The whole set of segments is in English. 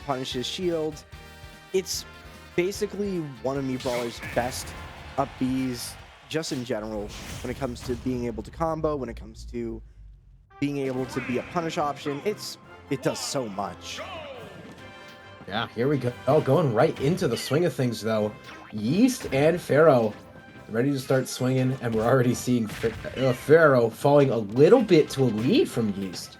punish his shield. It's basically one of me Brawler's best up Bs just in general when it comes to being able to combo, when it comes to being able to be a punish option. It does so much. Yeah, here we go. Oh, going right into the swing of things, though. Yeast and Pharaoh ready to start swinging, and we're already seeing Pharaoh falling a little bit to a lead from Yeast.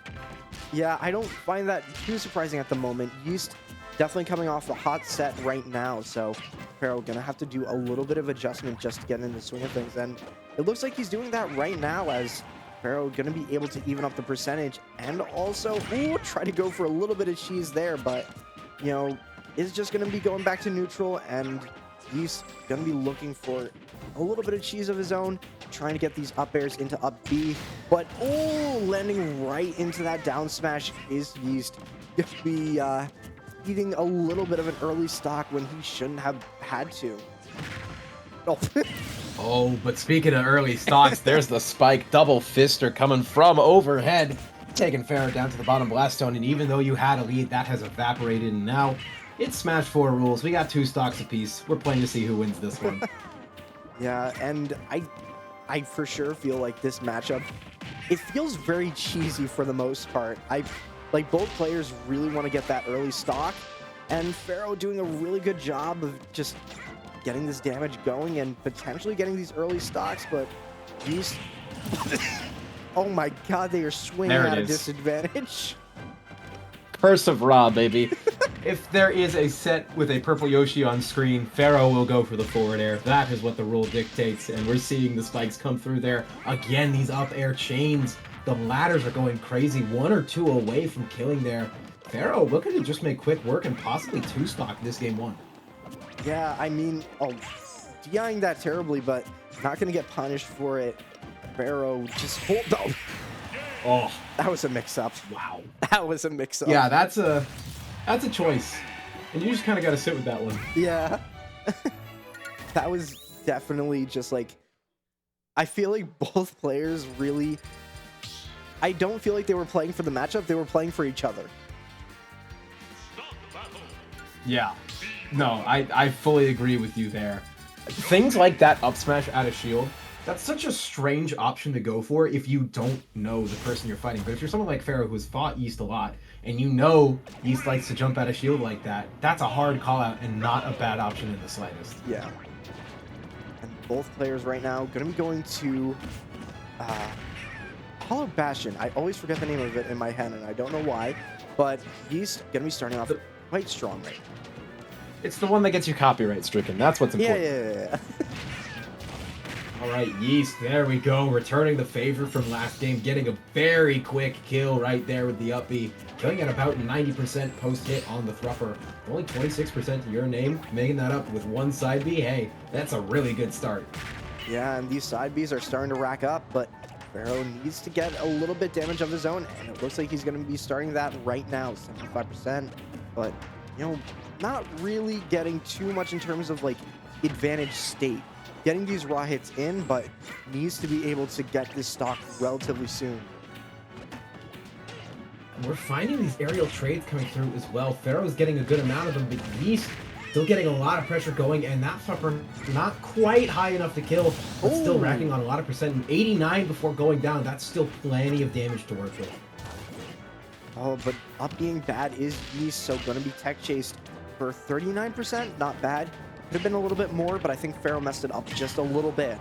Yeah, I don't find that too surprising at the moment. Yeast definitely coming off a hot set right now, so Pharaoh gonna have to do a little bit of adjustment just to get in the swing of things, and it looks like he's doing that right now as Pharaoh gonna be able to even up the percentage and also try to go for a little bit of cheese there, but you know, is just going to be going back to neutral, and he's going to be looking for a little bit of cheese of his own, trying to get these up airs into up B, but landing right into that down smash is Yeast. Going to be eating a little bit of an early stock when he shouldn't have had to. Oh. Oh, but speaking of early stocks, there's the spike double fister coming from overhead, taking Pharaoh down to the bottom blast zone, and even though you had a lead, that has evaporated, and now it's Smash 4 rules. We got 2 stocks apiece. We're playing to see who wins this one. Yeah, and I for sure feel like this matchup, it feels very cheesy for the most part. Like both players really want to get that early stock, and Pharaoh doing a really good job of just getting this damage going and potentially getting these early stocks, but these... Oh my god, they are swinging at a disadvantage. Curse of Ra, baby. If there is a set with a purple Yoshi on screen, Pharaoh will go for the forward air. That is what the rule dictates, and we're seeing the spikes come through there. Again, these up air chains, the ladders are going crazy. 1 or 2 away from killing there. Pharaoh looking to just make quick work and possibly 2-stock this game 1. Yeah, I mean, DIing that terribly, but not going to get punished for it. Pharaoh just hold up. Oh, that was a mix-up. Wow, that was a mix-up. Yeah, that's a choice, and you just kind of got to sit with that one. Yeah, that was definitely just like, I feel like both players really. I don't feel like they were playing for the matchup. They were playing for each other. Yeah, no, I fully agree with you there. Things like that up smash out of shield. That's such a strange option to go for if you don't know the person you're fighting. But if you're someone like Pharaoh who's fought Yeast a lot, and you know Yeast likes to jump out of shield like that, that's a hard call out and not a bad option in the slightest. Yeah. And both players right now going to be going to Hollow Bastion. I always forget the name of it in my head, and I don't know why. But Yeast going to be starting off quite strong right now. It's the one that gets you copyright stricken. That's what's important. Yeah. All right, Yeast, there we go. Returning the favor from last game, getting a very quick kill right there with the up B. Killing at about 90% post-hit on the Thrupper. Only 26% to your name, making that up with 1 side B. Hey, that's a really good start. Yeah, and these side Bs are starting to rack up, but Pharaoh needs to get a little bit damage of his own, and it looks like he's going to be starting that right now, 75%. But, you know, not really getting too much in terms of, like, advantage state. Getting these raw hits in, but needs to be able to get this stock relatively soon. We're finding these aerial trades coming through as well. Pharaoh's getting a good amount of them, but Yeast still getting a lot of pressure going, and that Thupper not quite high enough to kill, but still racking on a lot of percent. And 89 before going down, that's still plenty of damage to work with. Oh, but up being bad is Yeast, so going to be tech chased for 39%. Not bad. Could have been a little bit more, but I think Pharaoh messed it up just a little bit.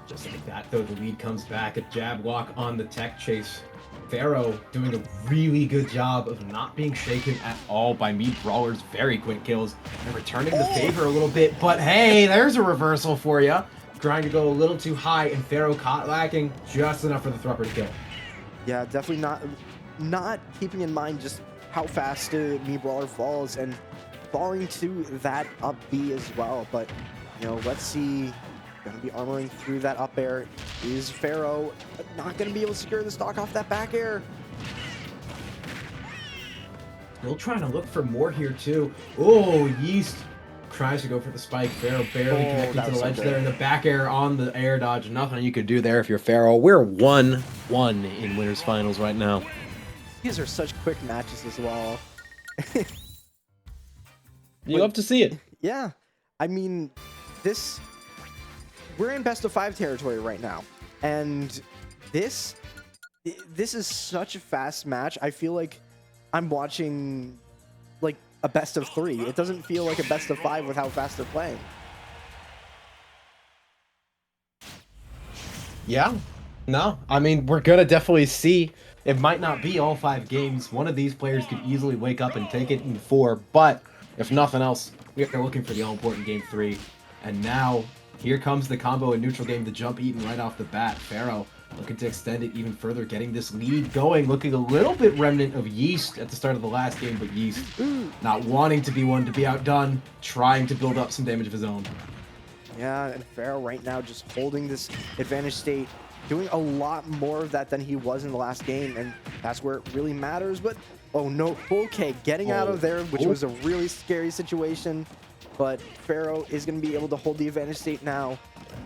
Just like that, though, the lead comes back. A jab lock on the tech chase. Pharaoh doing a really good job of not being shaken at all by me Brawler's very quick kills and returning the favor a little bit. But hey, there's a reversal for you. Trying to go a little too high, and Pharaoh caught lacking just enough for the Thrupper to kill. Yeah, definitely not keeping in mind just how fast me Brawler falls and falling to that up B as well. But, you know, let's see. Going to be armoring through that up air. Is Pharaoh not going to be able to secure the stock off that back air? Still trying to look for more here, too. Oh, Yeast tries to go for the spike. Pharaoh barely connecting to the ledge there. And the back air on the air dodge. Nothing you could do there if you're Pharaoh. We're 1-1 in winners finals right now. These are such quick matches as well. You love to see it. Yeah, I mean, we're in best of 5 territory right now, and this is such a fast match. I feel like I'm watching like a best of 3. It doesn't feel like a best of 5 with how fast they're playing. Yeah. No, I mean, we're gonna definitely see. It might not be all 5 games. One of these players could easily wake up and take it in 4, but if nothing else, we are looking for the all-important game 3. And now, here comes the combo in neutral game, the jump eaten right off the bat. Pharaoh looking to extend it even further, getting this lead going, looking a little bit remnant of Yeast at the start of the last game, but Yeast not wanting to be one to be outdone, trying to build up some damage of his own. Yeah, and Pharaoh right now just holding this advantage state, doing a lot more of that than he was in the last game, and that's where it really matters. But oh no, okay, getting out of there, which was a really scary situation, but Pharaoh is going to be able to hold the advantage state now,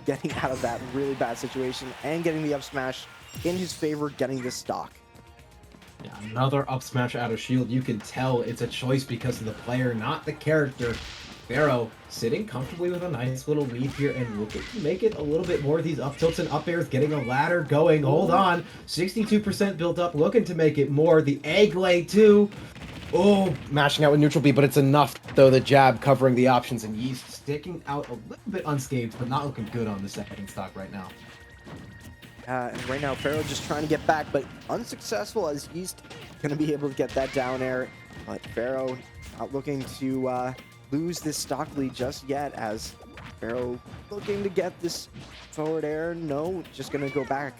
getting out of that really bad situation and getting the up smash in his favor, getting this stock. Yeah, another up smash out of shield. You can tell it's a choice because of the player, not the character. Pharaoh sitting comfortably with a nice little lead here and looking to make it a little bit more of these up tilts and up airs, getting a ladder going. Hold on, 62% built up, looking to make it more. The egg lay too. Oh, mashing out with neutral B, but it's enough though. The jab covering the options, and Yeast sticking out a little bit unscathed, but not looking good on the second stock right now. And right now, Pharaoh just trying to get back, but unsuccessful as Yeast going to be able to get that down air. But Pharaoh not looking to lose this stock lead just yet, as Pharaoh looking to get this forward air. No, just going to go back.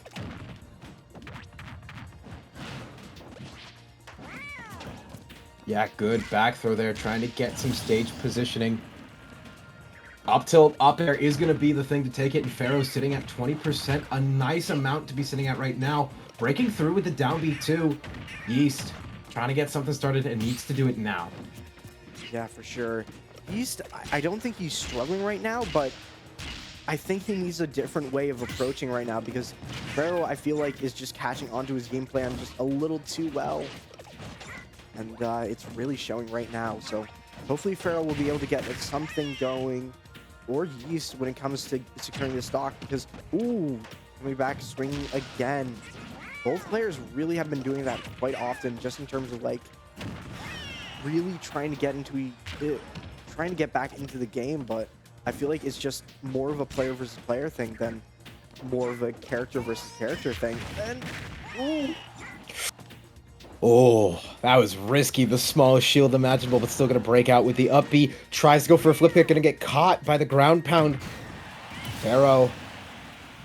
Yeah, good back throw there, trying to get some stage positioning. Up tilt, up air is going to be the thing to take it, and Pharaoh's sitting at 20%, a nice amount to be sitting at right now. Breaking through with the down B too. Yeast trying to get something started and needs to do it now. Yeah, for sure. Yeast, I don't think he's struggling right now, but I think he needs a different way of approaching right now, because Pharaoh, I feel like, is just catching onto his game plan just a little too well. And it's really showing right now. So hopefully Pharaoh will be able to get something going, or Yeast, when it comes to securing the stock, because, ooh, coming back, swinging again. Both players really have been doing that quite often, just in terms of, like, really trying to get back into the game, but I feel like it's just more of a player versus player thing than more of a character versus character thing. And, ooh. Oh, that was risky. The smallest shield imaginable, but still going to break out with the up B. Tries to go for a flip kick, going to get caught by the ground pound. Pharaoh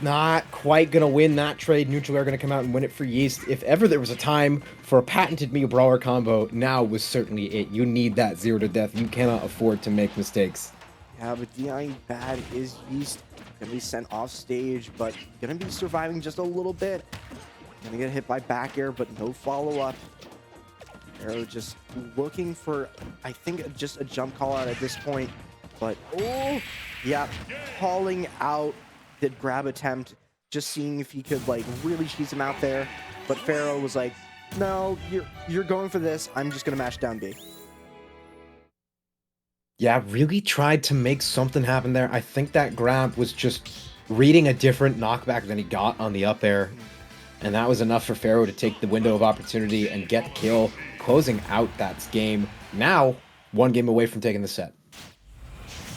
not quite going to win that trade. Neutral air going to come out and win it for Yeast. If ever there was a time for a patented Mega Brawler combo, now was certainly it. You need that 0 to death. You cannot afford to make mistakes. Yeah, but DIing bad is Yeast. Going to be sent off stage, but going to be surviving just a little bit. Gonna get hit by back air, but no follow-up. Pharaoh just looking for, I think, just a jump call out at this point. But, oh, yeah, calling out the grab attempt, just seeing if he could, like, really cheese him out there. But Pharaoh was like, no, you're going for this. I'm just gonna mash down B. Yeah, really tried to make something happen there. I think that grab was just reading a different knockback than he got on the up air. And that was enough for Pharaoh to take the window of opportunity and get the kill, closing out that game. Now, 1 game away from taking the set.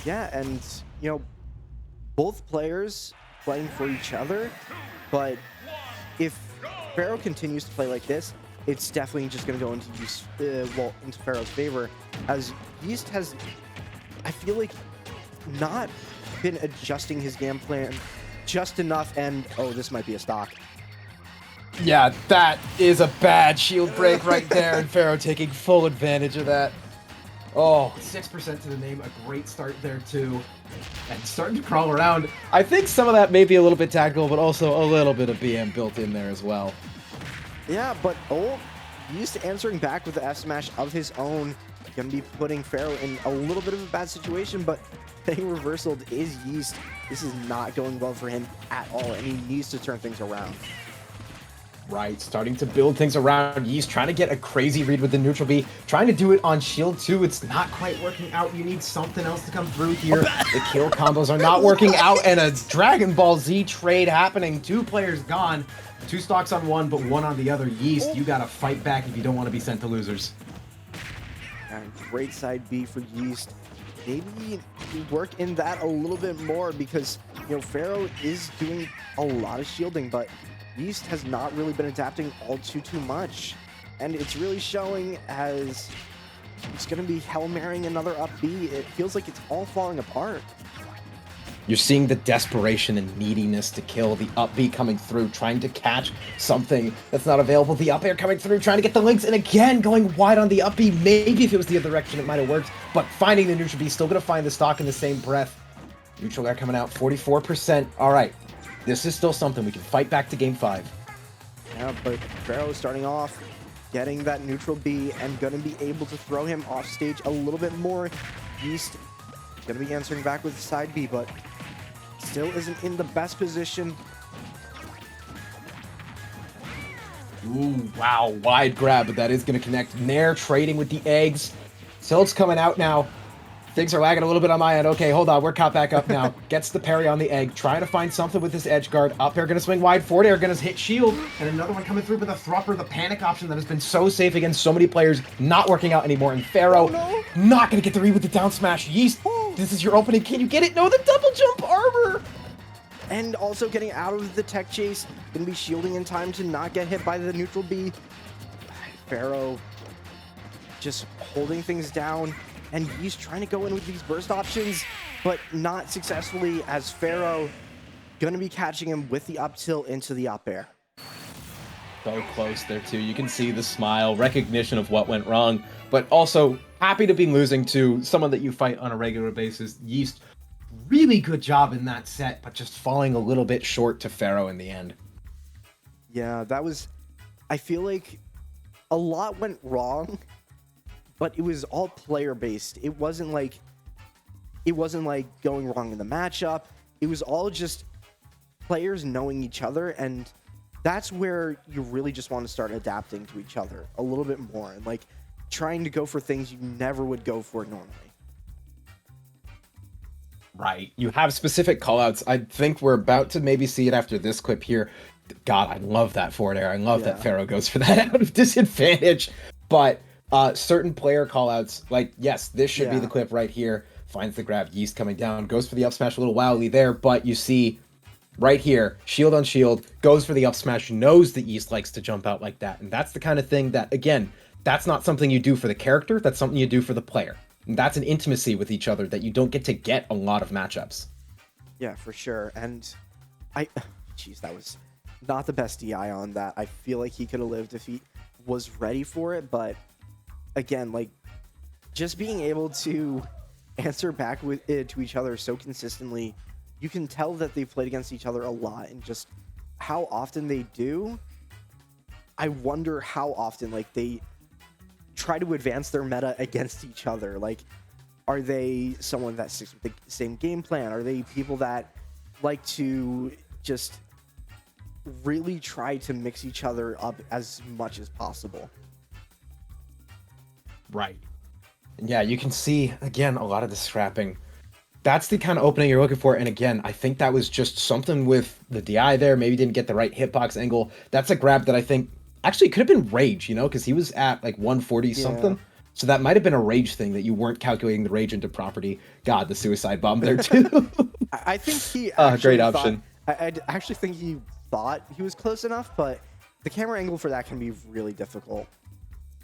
Yeah, and, you know, both players playing for each other, but if Pharaoh continues to play like this, it's definitely just going to go into into Pharaoh's favor, as Yeast has, I feel like, not been adjusting his game plan just enough, and, oh, this might be a stock. Yeah, that is a bad shield break right there, and Pharaoh taking full advantage of that. Oh, 6% to the name, a great start there too. And starting to crawl around. I think some of that may be a little bit tactical, but also a little bit of BM built in there as well. Yeah, but Yeast answering back with the F smash of his own. Gonna be putting Pharaoh in a little bit of a bad situation, but getting reversaled is Yeast. This is not going well for him at all, and he needs to turn things around. Right, starting to build things around Yeast, trying to get a crazy read with the neutral B, trying to do it on shield too. It's not quite working out. You need something else to come through here. The kill combos are not working out, and a Dragon Ball Z trade happening. 2 players gone, 2 stocks on one, but 1 on the other. Yeast, you gotta fight back if you don't want to be sent to losers. And great side B for Yeast. Maybe work in that a little bit more because, you know, Pharaoh is doing a lot of shielding, but Yeast has not really been adapting all too much. And it's really showing as he's going to be Hail Marying another up B. It feels like it's all falling apart. You're seeing the desperation and neediness to kill, the up B coming through, trying to catch something that's not available, the up air coming through, trying to get the links, and again, going wide on the up B. Maybe if it was the other direction, it might have worked, but finding the neutral B, still going to find the stock in the same breath. Neutral air coming out, 44%. All right, this is still something. We can fight back to game 5. Yeah, but Pharaoh starting off, getting that neutral B, and going to be able to throw him off stage a little bit more. Yeast going to be answering back with side B, but still isn't in the best position. Ooh, wow, wide grab, but that is going to connect. Nair trading with the eggs. Silt's coming out now. Things are lagging a little bit on my end. Okay, hold on, we're caught back up now. Gets the parry on the egg, trying to find something with this edge guard. Up air gonna swing wide, forward air gonna hit shield, and another one coming through with a thrupper, the panic option that has been so safe against so many players, not working out anymore. And Pharaoh, not gonna get the read with the down smash. Yeast, this is your opening. Can you get it? No, the double jump armor! And also getting out of the tech chase, gonna be shielding in time to not get hit by the neutral B. Pharaoh just holding things down, and he's trying to go in with these burst options, but not successfully, as Pharaoh gonna be catching him with the up tilt into the up air. So close there too. You can see the smile, recognition of what went wrong, but also happy to be losing to someone that you fight on a regular basis. Yeast, really good job in that set, but just falling a little bit short to Pharaoh in the end. Yeah, that was, I feel like a lot went wrong, but it was all player based. It wasn't like going wrong in the matchup. It was all just players knowing each other, and that's where you really just want to start adapting to each other a little bit more, and like trying to go for things you never would go for normally. Right. You have specific callouts. I think we're about to maybe see it after this clip here. God, I love that forward air. I love that Pharaoh goes for that out of disadvantage. But certain player callouts, like, yes, this should be the clip right here. Finds the grab, Yeast coming down, goes for the up smash, a little wildly there, but you see right here, shield on shield, goes for the up smash, knows that Yeast likes to jump out like that. And that's the kind of thing that, again, that's not something you do for the character, that's something you do for the player. And that's an intimacy with each other that you don't get to get a lot of matchups. Yeah, for sure. And jeez, that was not the best DI on that. I feel like he could have lived if he was ready for it, but again, like, just being able to answer back with it to each other so consistently, you can tell that they've played against each other a lot, and just how often they do. I wonder how often, like, they try to advance their meta against each other. Like, are they someone that sticks with the same game plan? Are they people that like to just really try to mix each other up as much as possible? Right. Yeah, you can see, again, a lot of the scrapping. That's the kind of opening you're looking for. And again, I think that was just something with the DI there. Maybe didn't get the right hitbox angle. That's a grab that I think actually could have been rage, you know, because he was at like 140 something. So that might have been a rage thing that you weren't calculating the rage into property. God, the suicide bomb there too. I think he actually great option. I actually think he thought he was close enough, but the camera angle for that can be really difficult.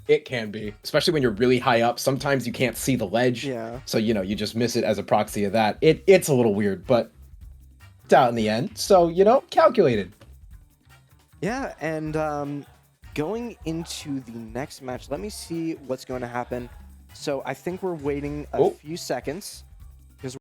It can be, especially when you're really high up. Sometimes you can't see the ledge. Yeah. So, you know, you just miss it as a proxy of that. It's a little weird, but it's out in the end. So, you know, calculated. Yeah, and going into the next match, let me see what's going to happen. So I think we're waiting a few seconds.